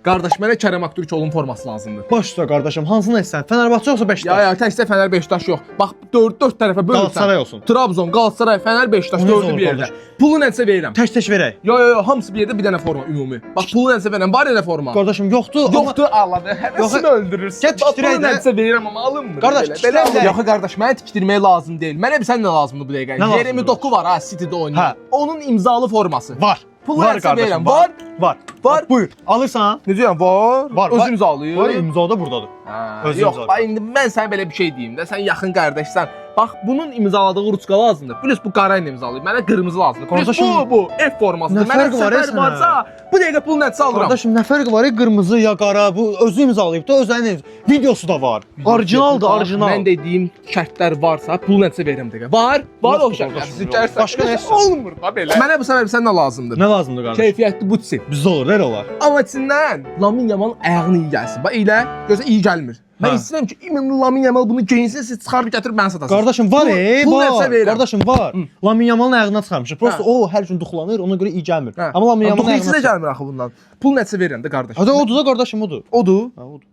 Qardaş, mənə Kərəm Aktürkoğlu'nun forması lazımdır. Baş üstə qardaşım, hansını etsən? Fenerbahçe yoxsa Beşiktaş? Ya təkcə Fənər Beşiktaş yox. Bax 4 tərəfə bölürsən. Galatasaray olsun. Trabzon, Galatasaray, Fənər, Beşiktaş O necə 4-ü olur bir yerdə. qardaş? Pulu nəsə verirəm. Tək verək. Yo, hamısı bir yerdə bir dənə forma ümumi. Bax pulu nəsə verirəm. Var elə forma. Qardaşım yoxdur. Yoxdur Allah be. Həvəsini öldürürsən. Get tikdirək Pulu də. nəsə verirəm amma alınmır. Qardaş, tikdirək də. Yox qardaş, mənə tikdirmək lazım deyil. Mənə sən nə lazımdır bu dəqiqə? Nə lazımdır? Jeremy Doku var ha, City'də oynayır. Hə. Onun imzalı forması. Var. Pulu Var nəsə qardaşım. verirəm. Var. Var. Var. Buyur. Alırsan? Necə yəni var? Var. Öz imzalıyır. Var, imza da burdadır. Hə, Öz yox, imzalı. bax indi mən sənə belə bir şey deyim də, sən yaxın qardaşsan. Bax bunun imzaladığı ruçka lazımdır. Plus bu qara ilə imzalayıb. Mənə qırmızı lazımdır. Plus Qardaşım, bu F formasıdır. nə Mənə fərqi var səfər sənə? varsa, bu dəqiqə pul nəsə alıram. Qardaşım, nə fərqi var? Qırmızı ya qara, bu özü imzalayıb da özünün videosu da var. Orijinaldır, orijinal. Mən dediyim şərtlər varsa, pul nəsə verirəm dəqiqə. Var o Yoxdur şərtlər. qardaşım, Siz yox. gəlsən. Başqa nə isə? Olmur da belə. Mənə bu səbəb sən nə lazımdır? Nə lazımdır qardaş? Keyfiyyətli butsi. Bizdə olur, elə olar. Amma içindən Lamine Yamal ayağını iyi gəlsin. Bax elə gözə iyi gəlmir. Mən Hə. istəyirəm ki, Lamine Yamal bunu geyinsin, siz çıxarıb gətirib mənə satasınız. Qardaşım var, Pul var. nəsə verirəm. Qardaşım var. Lamine Yamalın ayağından çıxarmışıq. Prosta Hə. o hər gün duxlanır, ona görə iyi gəlmir. Hə. Amma Lamine Yamalın Dokunçu da ayağından. gəlmir axı bundan. Pul nəsə verirəm də qardaş. Hadi odur da qardaşım odur. Odur. Ha odur.